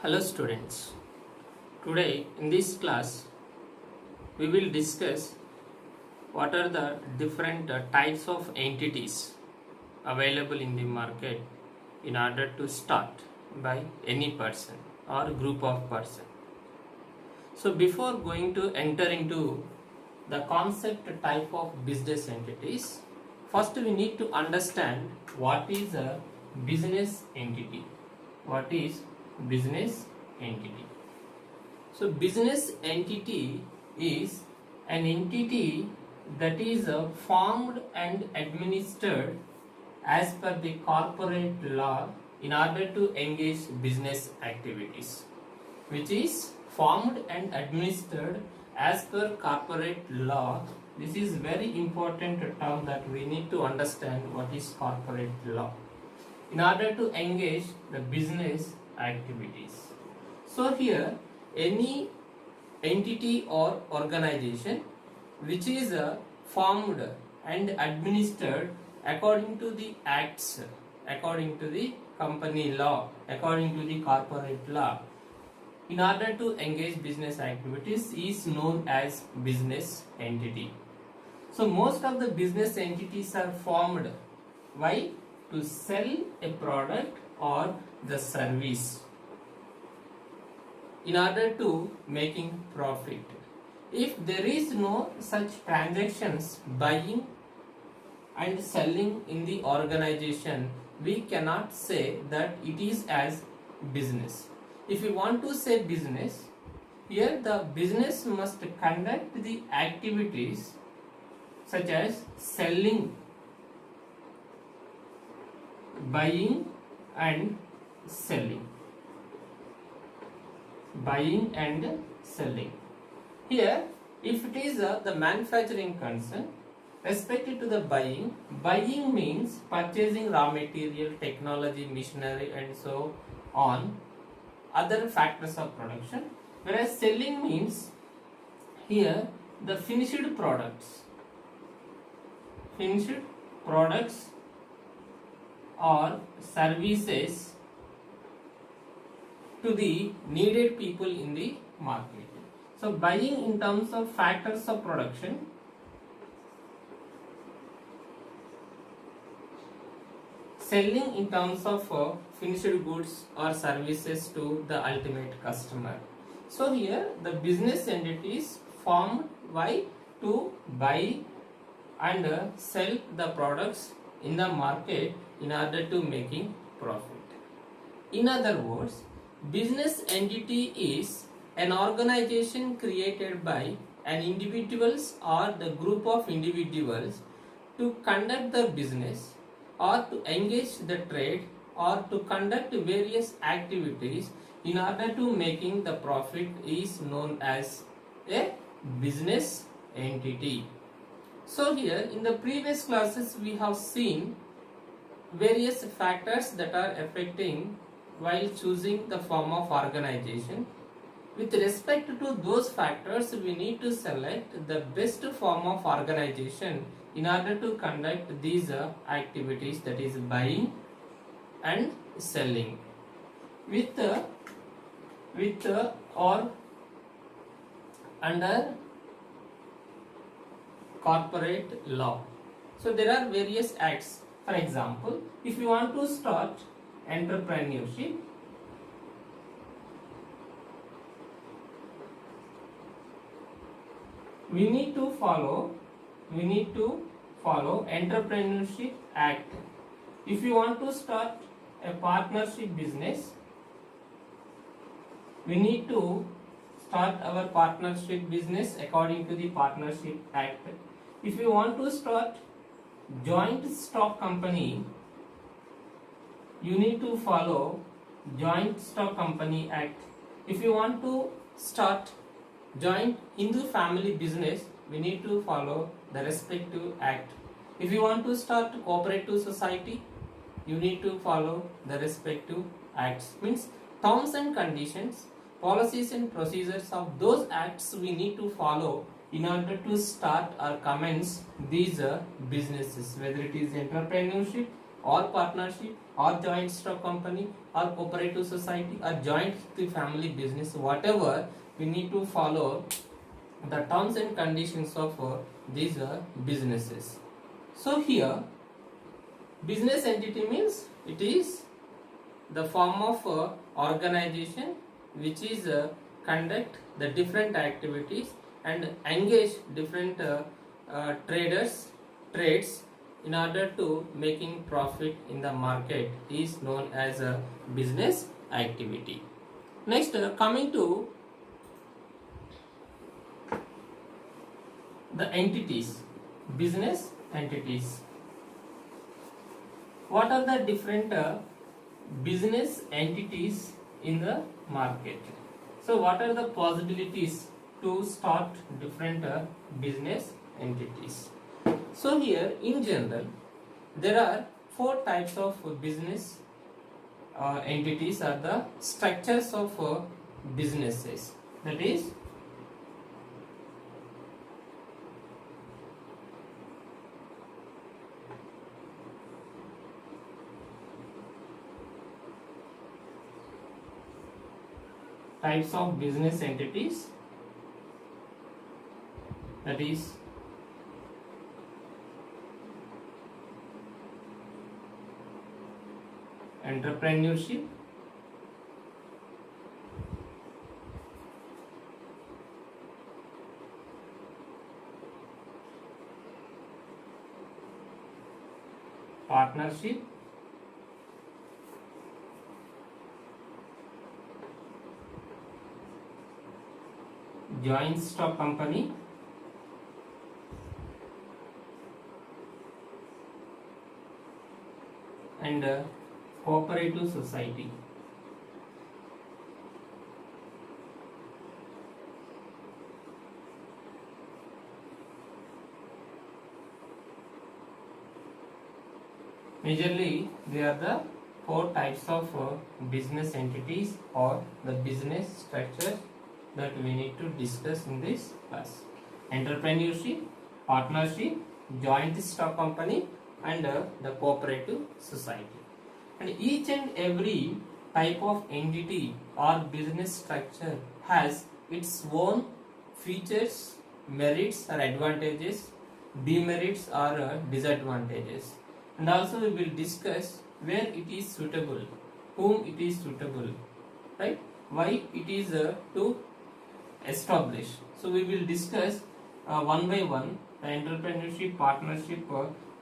Hello students. Today in this class we will discuss what are the different types of entities available in the market in order to start by any person or group of person. So before going to enter into the concept type of business entities, first we need to understand what is a business entity. What is business entity? So business entity is an entity that is formed and administered as per the corporate law in order to engage business activities, which is formed and administered as per corporate law. This is very important term that we need to understand what is corporate law in order to engage the business activities. So here any entity or organization which is formed and administered according to the acts, according to the company law, according to the corporate law, in order to engage business activities is known as business entity. So most of the business entities are formed. Why? To sell a product or the service in order to making profit. If there is no such transactions buying and selling in the organization, we cannot say that it is as business. If we want to say business, here the business must conduct the activities such as selling, buying and selling. Buying and selling. Here, if it is the manufacturing concern, respected to the buying, buying means purchasing raw material, technology, machinery and so on, other factors of production. Whereas selling means here the finished products or services to the needed people in the market. So buying in terms of factors of production, selling in terms of finished goods or services to the ultimate customer. So here the business entity is formed by to buy and sell the products in the market in order to making profit. In other words, business entity is an organization created by an individuals or the group of individuals to conduct the business or to engage the trade or to conduct various activities in order to making the profit is known as a business entity. So here in the previous classes we have seen various factors that are affecting while choosing the form of organization. With respect to those factors, we need to select the best form of organization in order to conduct these activities, that is buying and selling with or under corporate law. So there are various acts. For example, if you want to start entrepreneurship, we need to follow Entrepreneurship Act. If you want to start a partnership business, we need to start our partnership business according to the Partnership Act. If you want to start joint stock company, you need to follow Joint Stock Company Act. If you want to start joint Hindu family business, we need to follow the respective act. If you want to start cooperative society, you need to follow the respective acts. Means terms and conditions, policies and procedures of those acts we need to follow in order to start or commence these businesses, whether it is entrepreneurship or partnership or joint stock company or cooperative society or joint family business, whatever, we need to follow the terms and conditions of these businesses. So here business entity means it is the form of organization which is conduct the different activities and engage different trades in order to making profit in the market is known as a business activity. Next, coming to the entities, business entities. What are the different business entities in the market? So what are the possibilities to start different business entities? So here in general there are four types of business entities are the structures of businesses, that is types of business entities, that is entrepreneurship, partnership, joint stock company, and cooperative society. Majorly, they are the four types of business entities or the business structure that we need to discuss in this class. Entrepreneurship, partnership, joint stock company, and the cooperative society. And each and every type of entity or business structure has its own features, merits or advantages, demerits or disadvantages. And also we will discuss where it is suitable, whom it is suitable, right? Why it is to establish. So we will discuss one by one the entrepreneurship, partnership,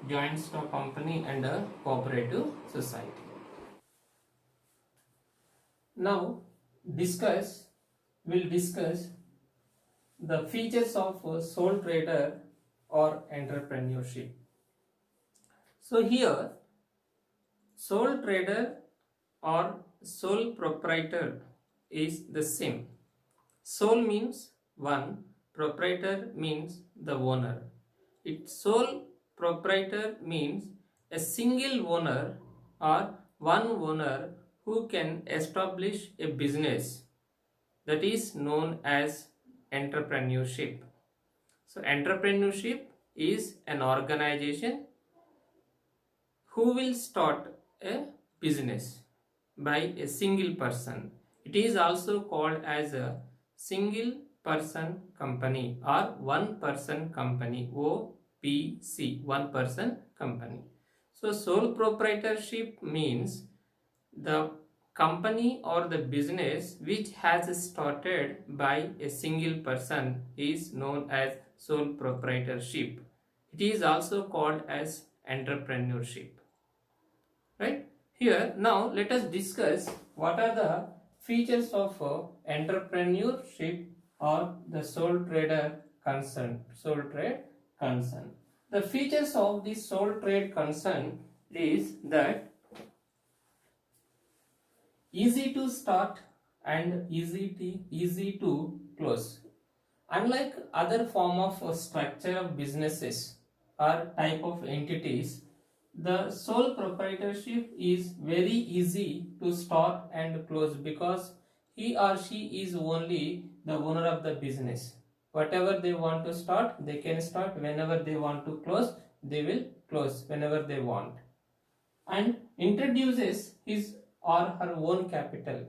joint stock company, and cooperative society. Now we'll discuss the features of sole trader or entrepreneurship. So here sole trader or sole proprietor is the same. Sole means one, proprietor means the owner. Sole proprietor means a single owner or one owner who can establish a business, that is known as entrepreneurship. So entrepreneurship is an organization who will start a business by a single person. It is also called as a single person company or one person company, OPC, one person company. So sole proprietorship means the company or the business which has started by a single person is known as sole proprietorship. It is also called as entrepreneurship, right? Here now let us discuss what are the features of entrepreneurship or the sole trader concern. The features of the sole trade concern is that easy to start and easy to close. Unlike other form of structure of businesses or type of entities, the sole proprietorship is very easy to start and close because he or she is only the owner of the business. Whatever they want to start, they can start. Whenever they want to close, they will close whenever they want. and introduces his or her own capital.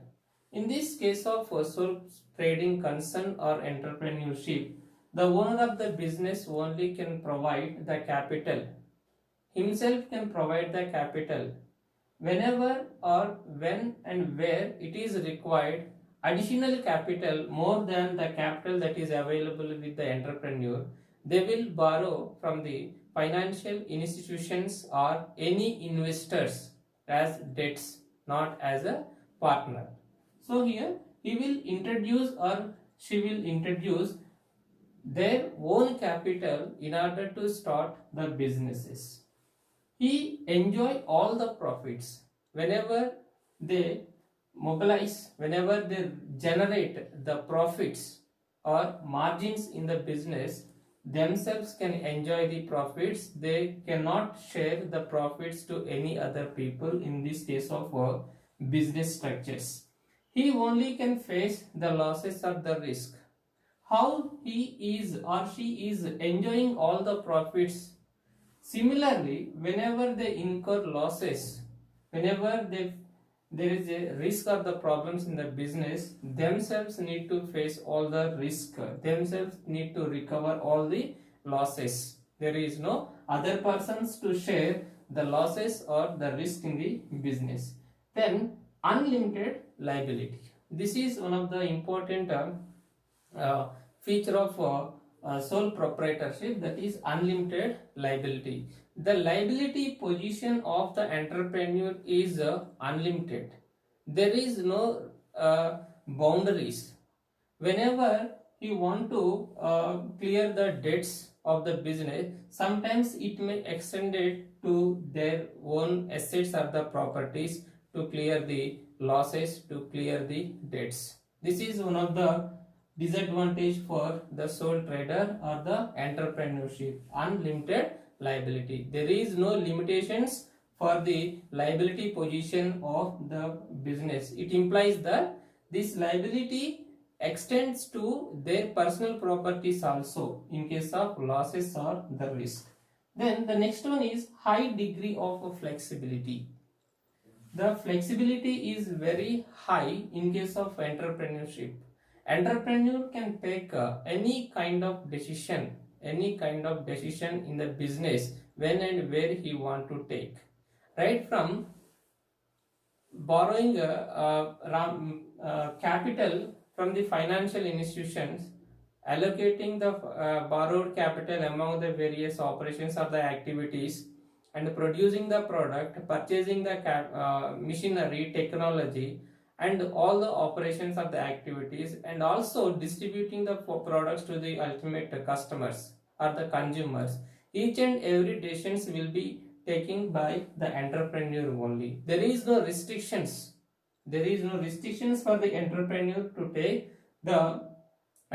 In this case of sole trading concern or entrepreneurship, the owner of the business only can provide the capital. Himself can provide the capital. Whenever or when and where it is required, additional capital more than the capital that is available with the entrepreneur, they will borrow from the financial institutions or any investors as debts, not as a partner. So here he will introduce or she will introduce their own capital in order to start the businesses. He enjoy all the profits whenever they mobilize, whenever they generate the profits or margins in the business, themselves can enjoy the profits. They cannot share the profits to any other people in this case of business structures. He only can face the losses or the risk. How he is or she is enjoying all the profits. Similarly, whenever they incur losses, whenever there is a risk of the problems in the business, themselves need to face all the risk, themselves need to recover all the losses. There is no other persons to share the losses or the risk in the business. Then unlimited liability. This is one of the important feature of sole proprietorship, that is unlimited liability. The liability position of the entrepreneur is unlimited. There is no boundaries. Whenever he want to clear the debts of the business, sometimes it may extend it to their own assets or the properties to clear the losses, to clear the debts. This is one of the disadvantage for the sole trader or the entrepreneurship. Unlimited liability. There is no limitations for the liability position of the business. It implies that this liability extends to their personal properties also in case of losses or the risk. Then the next one is high degree of flexibility. The flexibility is very high in case of entrepreneurship. Entrepreneur can take any kind of decision in the business when and where he want to take, right from borrowing capital from the financial institutions, allocating the borrowed capital among the various operations or the activities, and producing the product, purchasing the machinery, technology, and all the operations of the activities, and also distributing the products to the ultimate customers or the consumers. Each and every decisions will be taken by the entrepreneur only. There is no restrictions. There is no restrictions for the entrepreneur to take the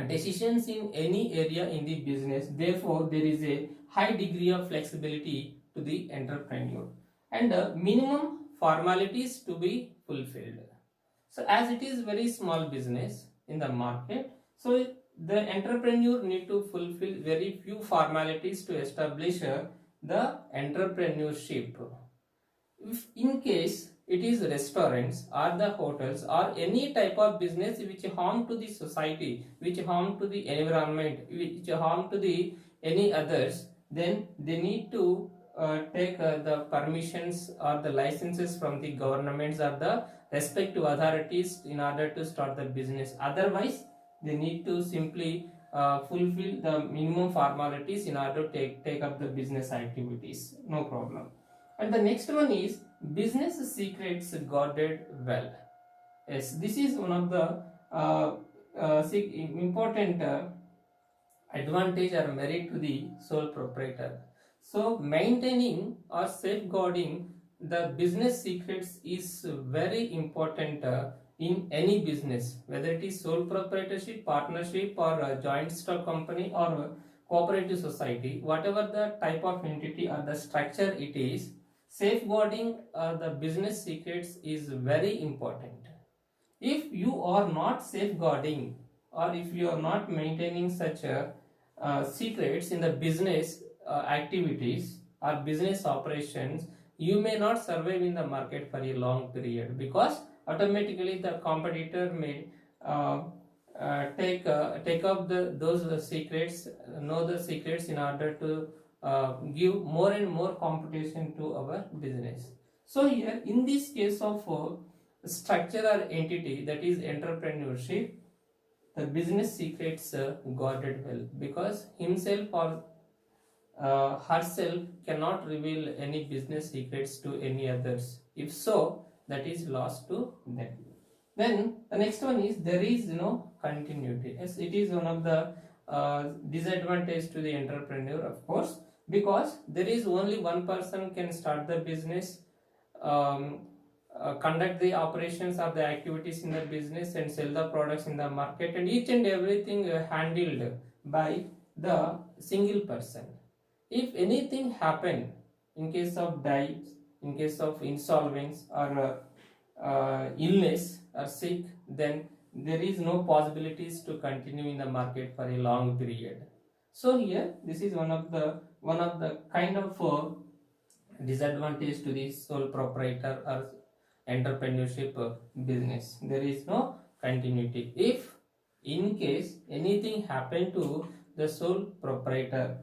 decisions in any area in the business. Therefore, there is a high degree of flexibility to the entrepreneur, and minimum formalities to be fulfilled. So as it is very small business in the market, so the entrepreneur need to fulfill very few formalities to establish the entrepreneurship. If in case it is restaurants or the hotels or any type of business which harm to the society, which harm to the environment, which harm to the any others, then they need to take the permissions or the licenses from the governments or the respective authorities in order to start the business. Otherwise, they need to simply fulfill the minimum formalities in order to take up the business activities. No problem. And the next one is business secrets guarded well. Yes, this is one of the important advantage or merit to the sole proprietor. So maintaining or safeguarding the business secrets is very important in any business, whether it is sole proprietorship, partnership, or a joint stock company, or a cooperative society, whatever the type of entity or the structure it is, safeguarding the business secrets is very important. If you are not safeguarding or if you are not maintaining such secrets in the business activities or business operations, you may not survive in the market for a long period, because automatically the competitor may take up those secrets, know the secrets in order to give more and more competition to our business. So here in this case of structure or entity, that is entrepreneurship, the business secrets guarded well, because himself or herself cannot reveal any business secrets to any others. If so, that is lost to them. Then the next one is there is no continuity. Yes, it is one of the disadvantage to the entrepreneur, of course, because there is only one person can start the business, um, conduct the operations of the activities in the business, and sell the products in the market, and each and everything handled by the single person. If anything happen in case of death, in case of insolvency or illness or sick, then there is no possibilities to continue in the market for a long period. So here this is one of the kind of disadvantage to the sole proprietor or entrepreneurship business. There is no continuity. If in case anything happen to the sole proprietor,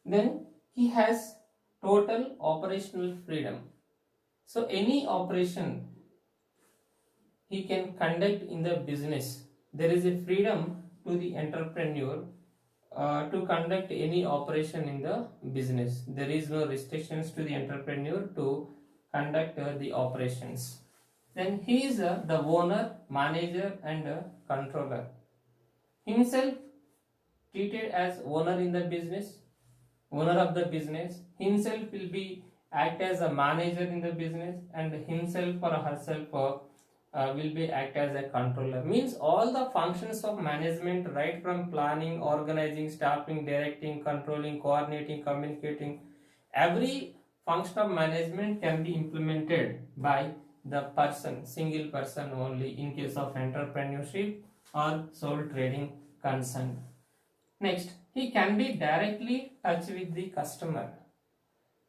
then he has total operational freedom. So any operation he can conduct in the business. There is a freedom to the entrepreneur to conduct any operation in the business. There is no restrictions to the entrepreneur to conduct the operations. Then he is the owner, manager, and controller. Himself treated as owner in the business, owner of the business. Himself will be act as a manager in the business, and himself or herself will be act as a controller. Means all the functions of management, right from planning, organizing, staffing, directing, controlling, coordinating, communicating, every function of management can be implemented by the person, single person only, in case of entrepreneurship or sole trading concern. Next, he can be directly touch with the customer.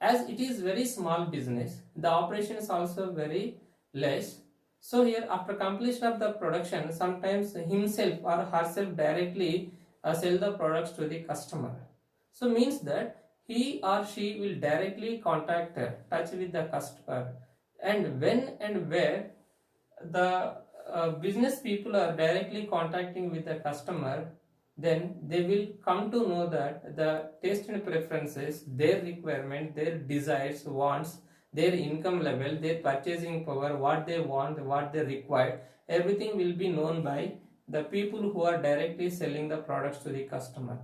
As it is very small business, the operation is also very less. So here, after completion of the production, sometimes himself or herself directly sell the products to the customer. So means that he or she will directly contact, touch with the customer, and when and where the business people are directly contacting with the customer, then they will come to know that the taste and preferences, their requirement, their desires, wants, their income level, their purchasing power, what they want, what they require, everything will be known by the people who are directly selling the products to the customer.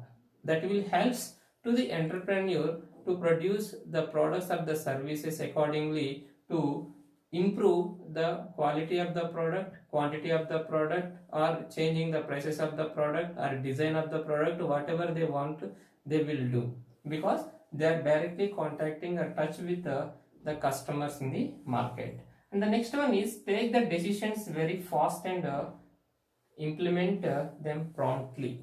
That will helps to the entrepreneur to produce the products or the services accordingly, to improve the quality of the product, quantity of the product, or changing the prices of the product or design of the product. Whatever they want, they will do, because they are directly contacting or touch with the customers in the market. And the next one is take the decisions very fast and implement them promptly.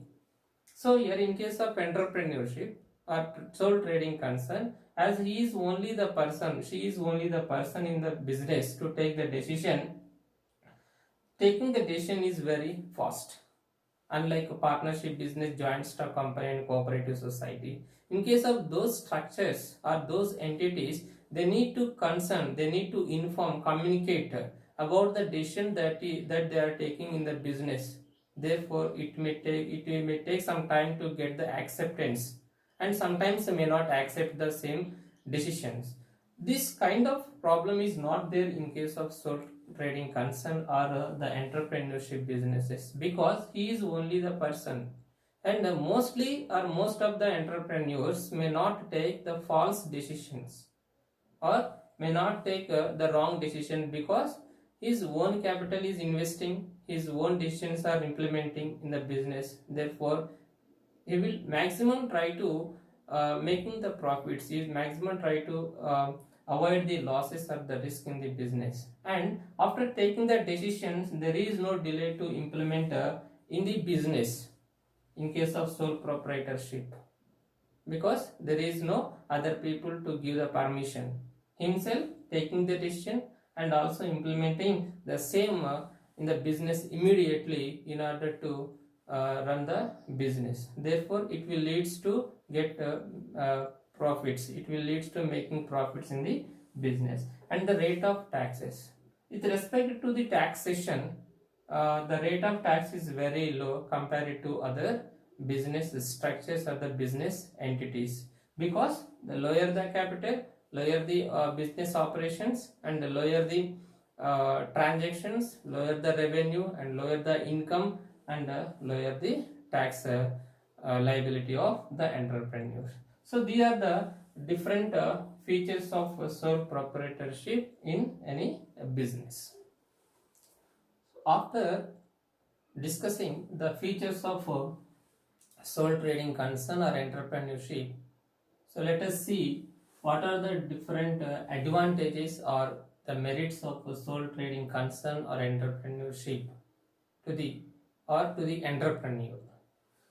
So here in case of entrepreneurship or sole trading concern, as he is only the person, she is only the person in the business to take the decision, taking the decision is very fast. Unlike a partnership business, joint stock company, and cooperative society, in case of those structures or those entities, they need to concern, they need to inform, communicate about the decision that they are taking in the business. Therefore, it may take some time to get the acceptance, and sometimes they may not accept the same decisions. This kind of problem is not there in case of sole trading concern or the entrepreneurship businesses, because he is only the person, and mostly or most of the entrepreneurs may not take the false decisions or may not take the wrong decision, because his own capital is investing, his own decisions are implementing in the business. Therefore, he will maximum try to making the profits, he will maximum try to avoid the losses or the risk in the business. And after taking the decisions, there is no delay to implement in the business in case of sole proprietorship, because there is no other people to give the permission. himself taking the decision and also implementing the same in the business immediately in order to run the business. Therefore it will leads to get profits, it will leads to making profits in the business. And the rate of taxes, with respect to the taxation, the rate of tax is very low compared to other business structures or the business entities, because the lower the capital, lower the business operations, and the lower the transactions, lower the revenue and lower the income, and lower the tax liability of the entrepreneur. So these are the different features of sole proprietorship in any business. After discussing the features of sole trading concern or entrepreneurship, so let us see what are the different advantages or the merits of sole trading concern or entrepreneurship to the entrepreneur.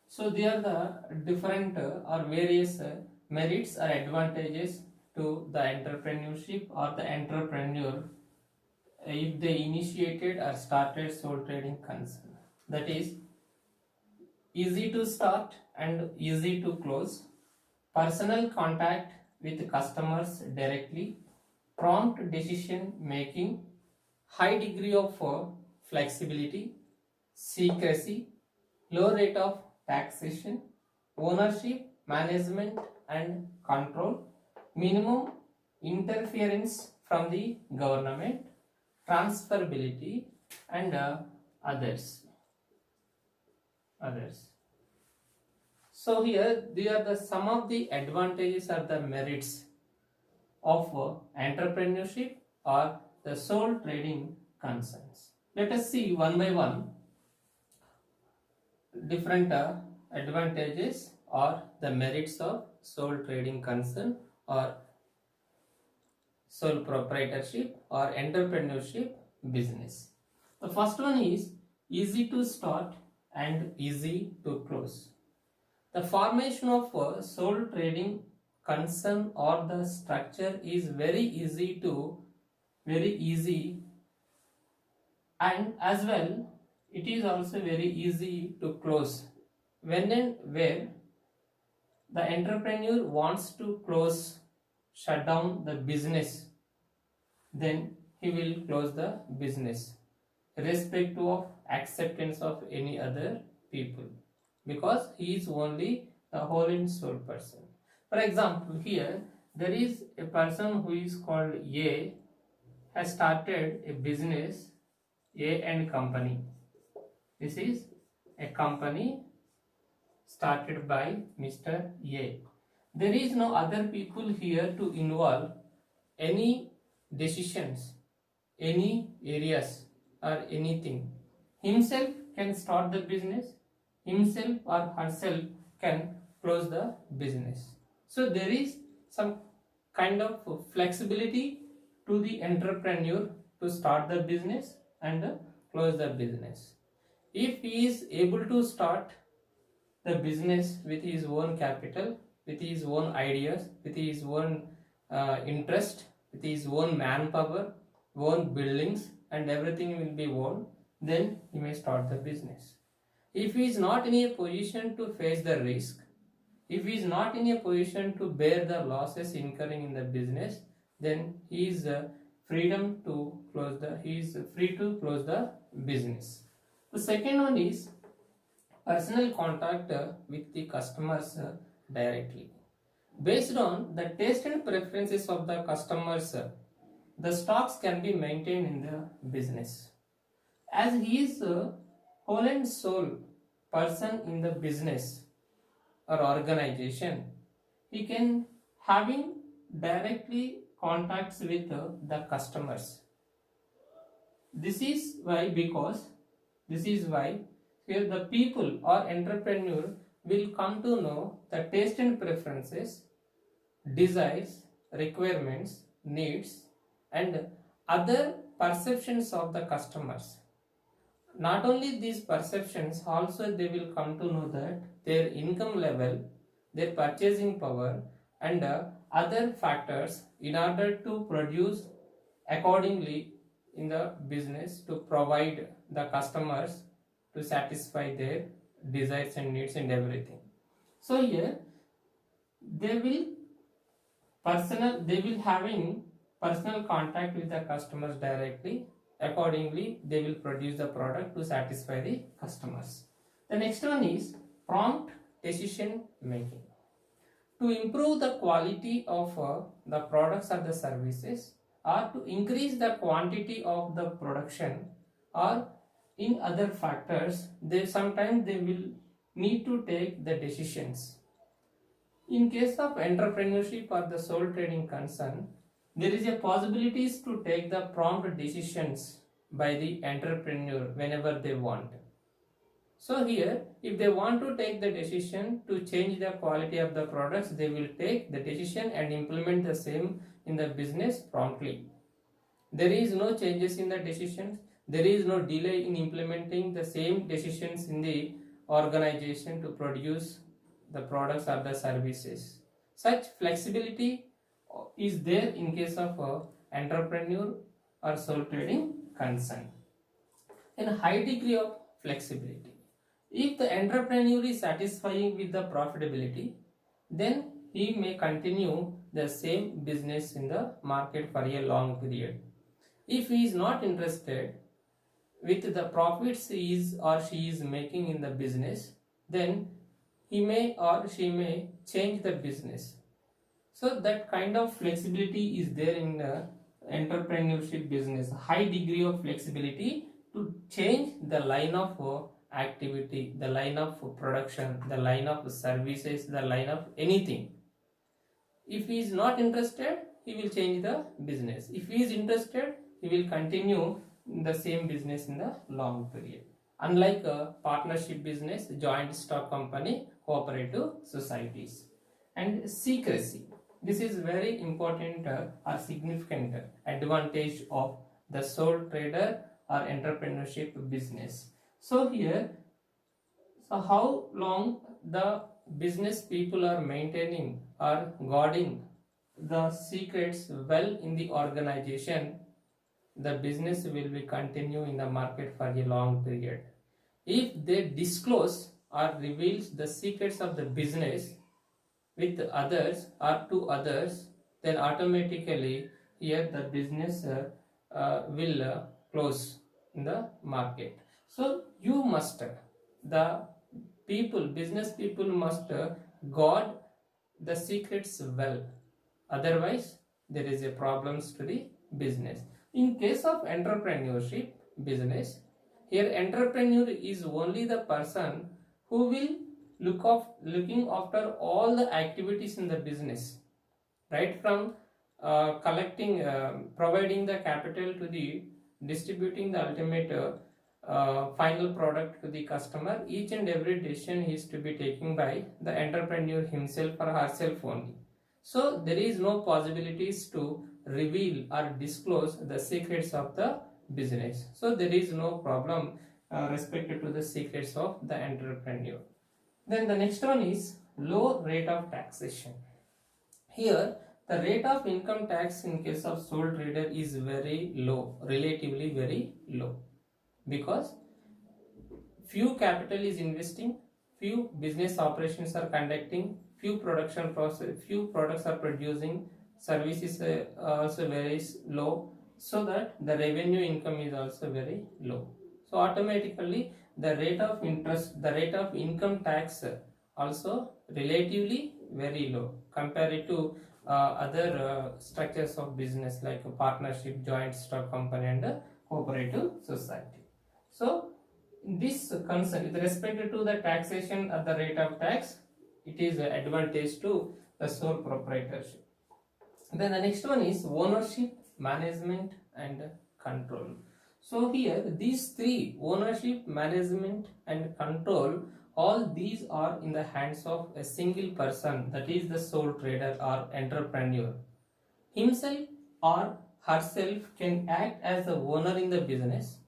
So there are the different or various merits or advantages to the entrepreneurship or the entrepreneur if they initiated or started sole trading concern. That is, easy to start and easy to close, personal contact with customers directly, prompt decision making, high degree of flexibility, secrecy, low rate of taxation, ownership, management and control, minimum interference from the government, transferability, and others. So here they are the some of the advantages or the merits of entrepreneurship or the sole trading concerns. Let us see one by one different advantages or the merits of sole trading concern or sole proprietorship or entrepreneurship business. The first one is easy to start and easy to close. The formation of a sole trading concern or the structure is very easy and as well it is also very easy to close when and where the entrepreneur wants to close, shut down the business, then he will close the business irrespective of acceptance of any other people, because he is only a whole and sole person. For example, here there is a person who is called A, has started a business A and company. This is a company started by Mr. A. There is no other people here to involve any decisions, any areas or anything. Himself can start the business, himself or herself can close the business. So there is some kind of flexibility to the entrepreneur to start the business and close the business. If he is able to start the business with his own capital, with his own ideas, with his own interest, with his own manpower, own buildings, and everything will be owned, then he may start the business. If he is not in a position to face the risk, if he is not in a position to bear the losses incurring in the business, then he is free to close the business. The second one is personal contact with the customers directly. Based on the taste and preferences of the customers, the stocks can be maintained in the business. As he is a whole and sole person in the business or organization, he can having directly contacts with the customers. This is why here the people or entrepreneur will come to know the taste and preferences, desires, requirements, needs, and other perceptions of the customers. Not only these perceptions, also they will come to know that their income level, their purchasing power, and other factors in order to produce accordingly in the business to provide the customers to satisfy their desires and needs and everything. So here they will they will having personal contact with the customers directly. Accordingly they will produce the product to satisfy the customers. The next one is prompt decision making. To improve the quality of the products or the services, or to increase the quantity of the production, or in other factors, they sometimes they will need to take the decisions. In case of entrepreneurship or the sole trading concern, there is a possibilities to take the prompt decisions by the entrepreneur whenever they want. So here, if they want to take the decision to change the quality of the products, they will take the decision and implement the same in the business promptly. There is no changes in the decisions. There is no delay in implementing the same decisions in the organization to produce the products or the services. Such flexibility is there in case of entrepreneur or sole trading concern. And a high degree of flexibility. If the entrepreneur is satisfying with the profitability, then he may continue the same business in the market for a long period. If he is not interested with the profits he is or she is making in the business, then he may or she may change the business. So that kind of flexibility is there in the entrepreneurship business. High degree of flexibility to change the line of activity, the line of production, the line of services, the line of anything. If he is not interested, he will change the business. If he is interested, he will continue the same business in the long period. Unlike a partnership business, joint stock company, cooperative societies. And secrecy. This is very important or significant advantage of the sole trader or entrepreneurship business. So here, so how long the business people are maintaining or guarding the secrets well in the organization, the business will be continue in the market for a long period. If they disclose or reveals the secrets of the business with others or to others, then automatically here the business will close in the market. So you must, the people, business people must guard the secrets well. Otherwise, there is a problems to the business. In case of entrepreneurship business, here entrepreneur is only the person who will looking after all the activities in the business, right from collecting, providing the capital to the distributing the ultimate final product to the customer. Each and every decision is to be taken by the entrepreneur himself or herself only. So there is no possibilities to reveal or disclose the secrets of the business. So there is no problem respected to the secrets of the entrepreneur. Then the next one is low rate of taxation. Here the rate of income tax in case of sole trader is very low, relatively very low, because few capital is investing, few business operations are conducting, few production process, few products are producing, services also very low, so that the revenue income is also very low. So automatically the rate of interest, the rate of income tax also relatively very low compared to other structures of business like a partnership, joint stock company and a cooperative society. So this concern with respect to the taxation at the rate of tax, it is an advantage to the sole proprietorship. Then the next one is ownership, management and control. So here these three, ownership, management and control, all these are in the hands of a single person, that is the sole trader or entrepreneur. Himself or herself can act as the owner in the business,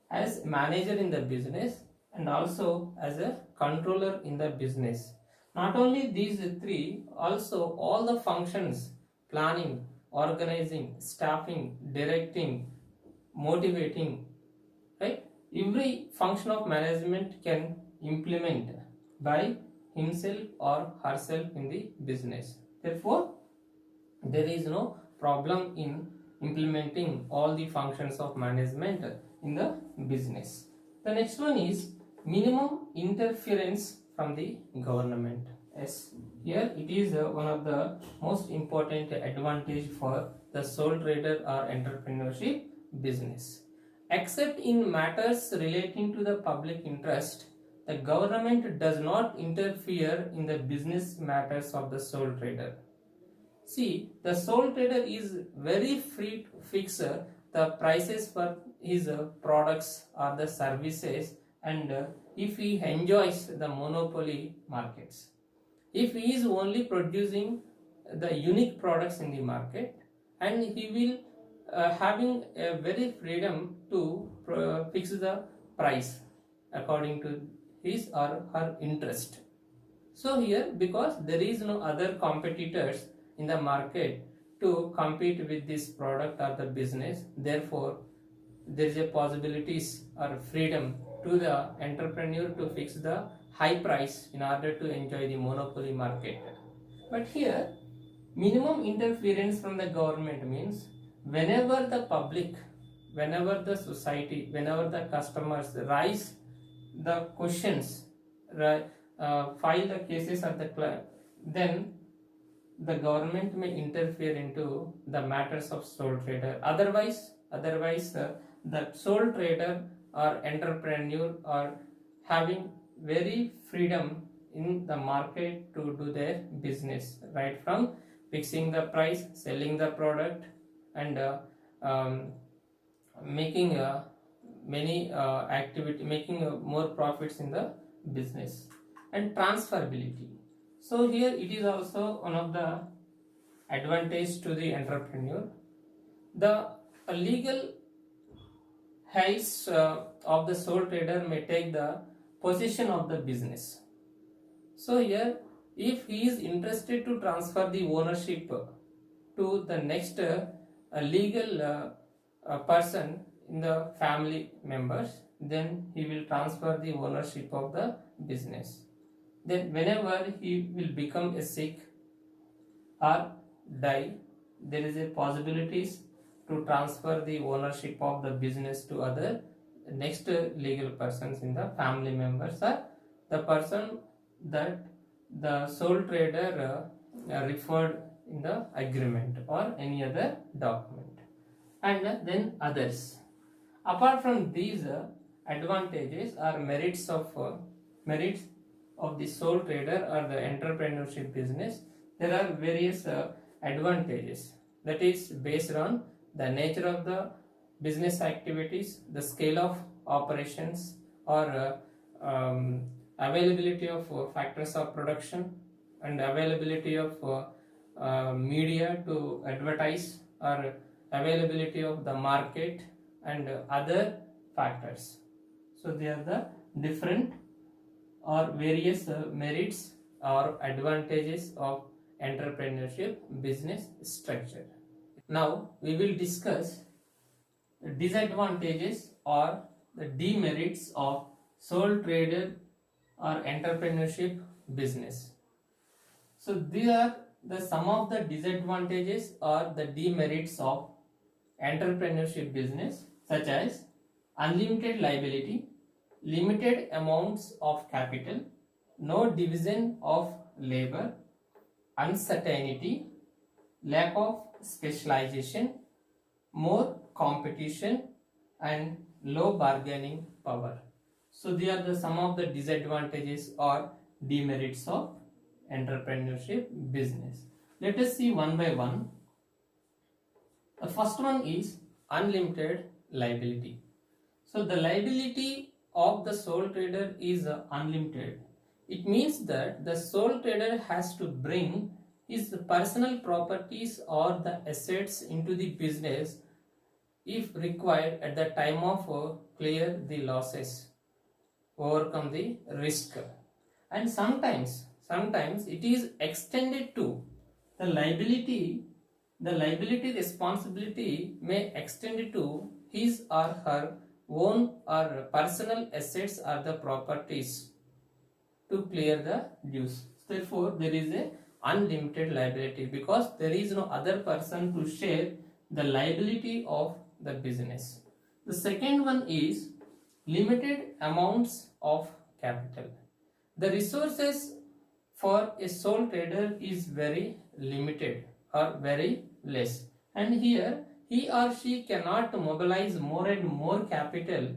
as manager in the business and also as a controller in the business. Not only these three, also all the functions: planning, organizing, staffing, directing, motivating, right? Every function of management can implement by himself or herself in the business. Therefore, there is no problem in implementing all the functions of management in the business. The next one is minimum interference from the government. Yes, here it is one of the most important advantage for the sole trader or entrepreneurship business. Except in matters relating to the public interest, the government does not interfere in the business matters of the sole trader. See, the sole trader is very free to fix the prices for his products or the services, and if he enjoys the monopoly markets. If he is only producing the unique products in the market, and he will having a very freedom to fix the price according to his or her interest. So here, because there is no other competitors in the market to compete with this product or the business, therefore there is a possibilities or freedom to the entrepreneur to fix the high price in order to enjoy the monopoly market. But here, minimum interference from the government means whenever the public, whenever the society, whenever the customers raise the questions, file the cases at the then the government may interfere into the matters of sole trader. Otherwise, the sole trader or entrepreneur are having very freedom in the market to do their business, right from fixing the price, selling the product, and making many activity, making more profits in the business. And transferability. So here it is also one of the advantage to the entrepreneur. The legal heirs of the sole trader may take the possession of the business. So here, if he is interested to transfer the ownership to the next legal person in the family members, then he will transfer the ownership of the business. Then whenever he will become a sick or die, there is a possibilities to transfer the ownership of the business to other next legal persons in the family members, or the person that the sole trader referred in the agreement or any other document. And then others. Apart from these advantages or merits of the sole trader or the entrepreneurship business, there are various advantages that is based on the nature of the business activities, the scale of operations, or availability of factors of production, and availability of media to advertise, or availability of the market, and other factors. So they are the different or various merits or advantages of entrepreneurship business structure. Now we will discuss disadvantages or the demerits of sole trader or entrepreneurship business. So these are the some of the disadvantages or the demerits of entrepreneurship business, such as unlimited liability, limited amounts of capital, no division of labor, uncertainty, lack of specialization, more competition, and low bargaining power. So these are the some of the disadvantages or demerits of entrepreneurship business. Let us see one by one. The first one is unlimited liability. So the liability of the sole trader is unlimited. It means that the sole trader has to bring his personal properties or the assets into the business if required at the time of clear the losses, overcome the risk. And sometimes sometimes it is extended to the liability responsibility may extend to his or her own or personal assets or the properties to clear the dues. Therefore, there is a unlimited liability because there is no other person to share the liability of the business. The second one is limited amounts of capital. The resources for a sole trader is very limited or very less, and here he or she cannot mobilize more and more capital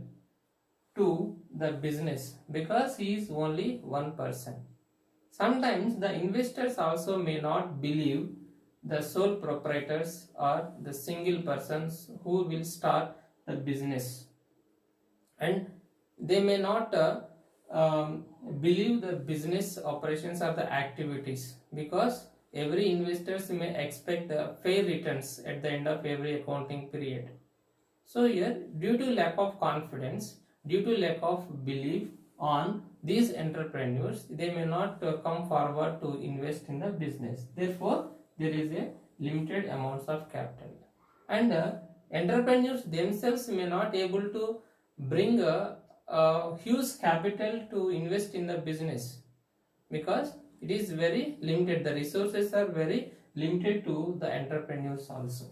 to the business because he is only one person. Sometimes the investors also may not believe the sole proprietors or the single persons who will start the business, and they may not believe the business operations or the activities because every investors may expect the fair returns at the end of every accounting period. So here, due to lack of confidence, due to lack of belief on these entrepreneurs, they may not come forward to invest in the business. Therefore, there is a limited amounts of capital, and entrepreneurs themselves may not able to bring a huge capital to invest in the business because it is very limited. The resources are very limited to the entrepreneurs also.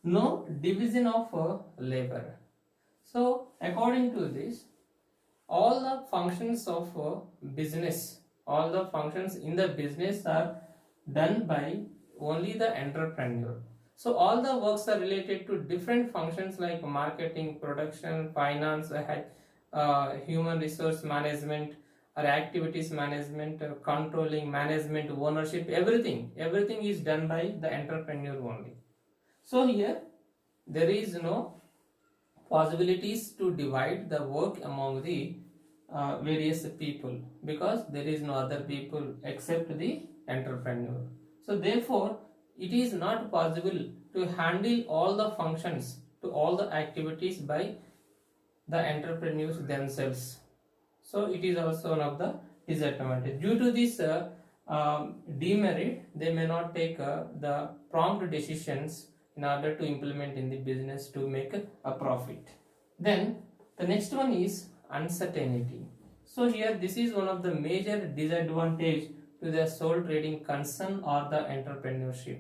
No division of labor. So according to this, all the functions of business, all the functions in the business are done by only the entrepreneur. So all the works are related to different functions like marketing, production, finance, human resource management or activities management, controlling, management, ownership, everything is done by the entrepreneur only. So here there is no possibilities to divide the work among the various people because there is no other people except the entrepreneur. So therefore it is not possible to handle all the functions to all the activities by the entrepreneurs themselves. So it is also one of the disadvantage. Due to this demerit, they may not take the prompt decisions in order to implement in the business to make a profit. Then the next one is uncertainty. So here this is one of the major disadvantage to the sole trading concern or the entrepreneurship.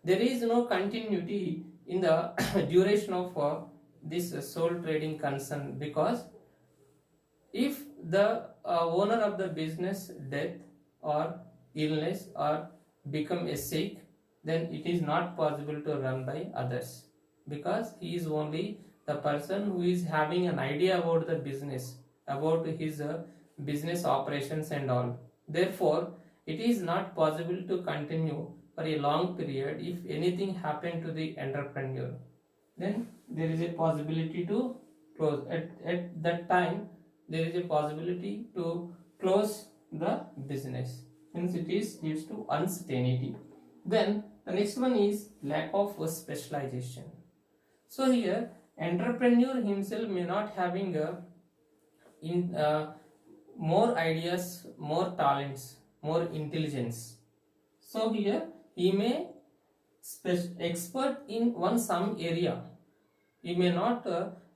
There is no continuity in the duration of this sole trading concern because if the owner of the business death or illness or become a sick, then it is not possible to run by others because he is only the person who is having an idea about the business, about his business operations and all. Therefore, it is not possible to continue for a long period. If anything happened to the entrepreneur, then there is a possibility to close. At that time, there is a possibility to close the business. Hence, it leads to uncertainty. Then the next one is lack of specialization. So here, entrepreneur himself may not having more ideas, more talents, more intelligence. So here he may expert in some area. He may not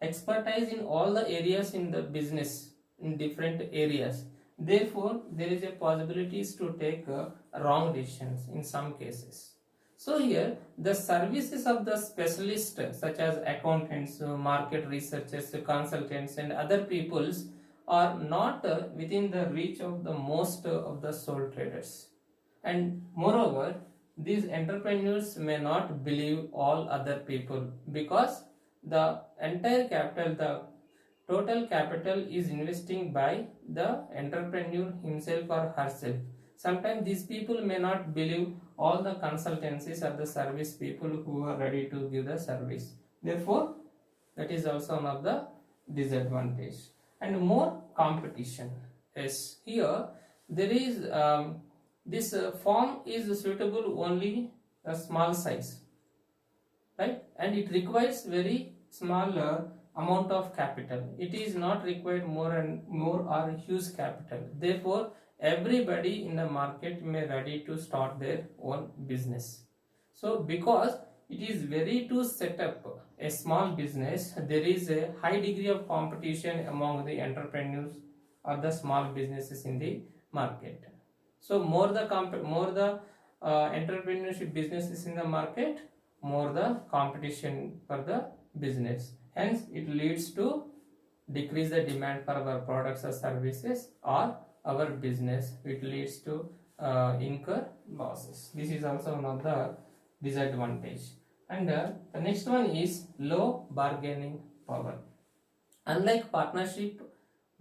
expertise in all the areas in the business in different areas. Therefore, there is a possibilities to take wrong decisions in some cases. So here the services of the specialist such as accountants, market researchers, consultants and other peoples are not within the reach of the most of the sole traders. And moreover, these entrepreneurs may not believe all other people because the entire capital, the total capital is investing by the entrepreneur himself or herself. Sometimes these people may not believe all the consultancies or the service people who are ready to give the service. Therefore, that is also one of the disadvantage. And more competition. Yes, here there is this form is suitable only a small size, right? And it requires very small amount of capital. It is not required more and more or huge capital. Therefore, everybody in the market may ready to start their own business. So because it is very to set up a small business, there is a high degree of competition among the entrepreneurs or the small businesses in the market. So more the entrepreneurship businesses in the market, more the competition for the business. Hence, it leads to decrease the demand for our products or services or our business. It leads to incur losses. This is also one of the disadvantage. And the next one is low bargaining power. Unlike partnership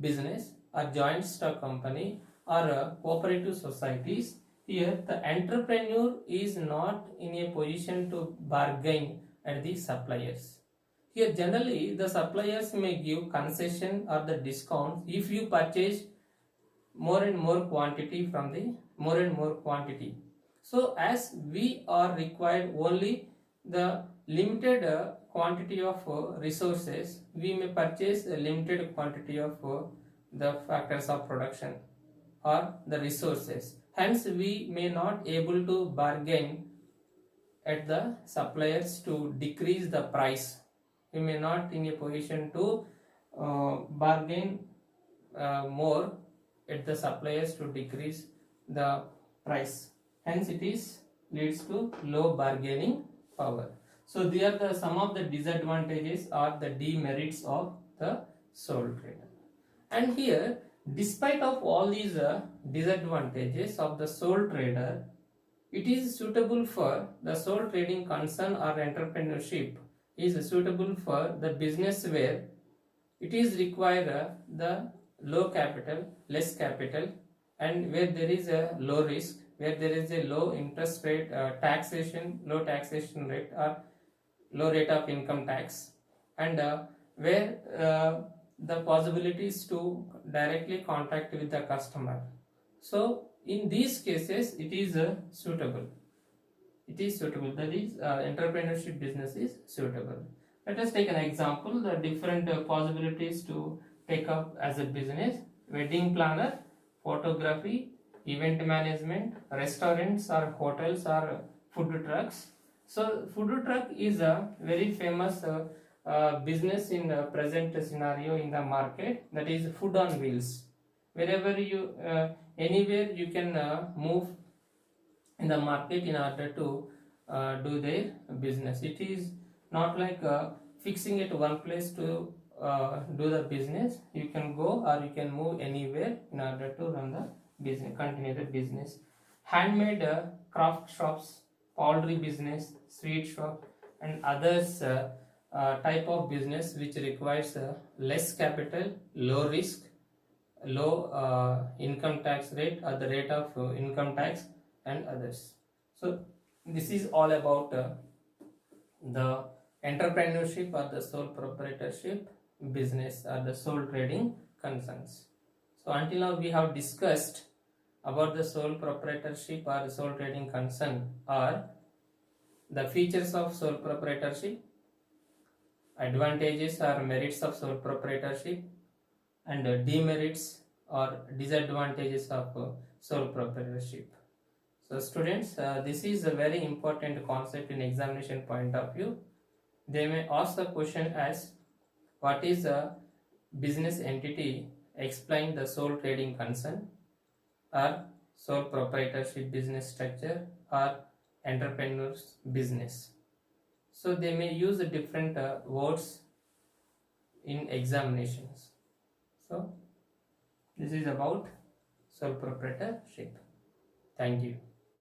business or joint stock company or cooperative societies, here the entrepreneur is not in a position to bargain at the suppliers. Here generally the suppliers may give concession or the discounts if you purchase more and more quantity from the more and more quantity. So as we are required only the limited quantity of resources, we may purchase a limited quantity of the factors of production or the resources. Hence we may not able to bargain at the suppliers to decrease the price. We may not in a position to bargain more at the suppliers to decrease the price. Hence it is leads to low bargaining power. So they are the some of the disadvantages or the demerits of the sole trader. And here, despite of all these disadvantages of the sole trader, it is suitable for the sole trading concern or entrepreneurship is suitable for the business where it is require the low capital, less capital, and where there is a low risk, where there is a low interest rate, low taxation rate or low rate of income tax, and where the possibilities to directly contact with the customer. So in these cases it is suitable. It is suitable, that is entrepreneurship business is suitable. Let us take an example, the different possibilities to take up as a business: wedding planner, photography, event management, restaurants or hotels or food trucks. So food truck is a very famous business in the present scenario in the market, that is food on wheels. Wherever you anywhere you can move in the market in order to do their business. It is not like fixing at one place to do the business. You can go or you can move anywhere in order to run the business, continue the business. Handmade craft shops, poultry business, sweet shop, and others type of business which requires less capital, low risk, low income tax rate or the rate of income tax, and others. So this is all about the entrepreneurship or the sole proprietorship business or the sole trading concerns. So until now we have discussed about the sole proprietorship or the sole trading concern, or the features of sole proprietorship, advantages or merits of sole proprietorship, and demerits or disadvantages of sole proprietorship. So students, this is a very important concept in examination point of view. They may ask the question as, what is a business entity? Explain the sole trading concern, or sole proprietorship business structure, or entrepreneur's business. So they may use different words in examinations. So this is about sole proprietorship. Thank you.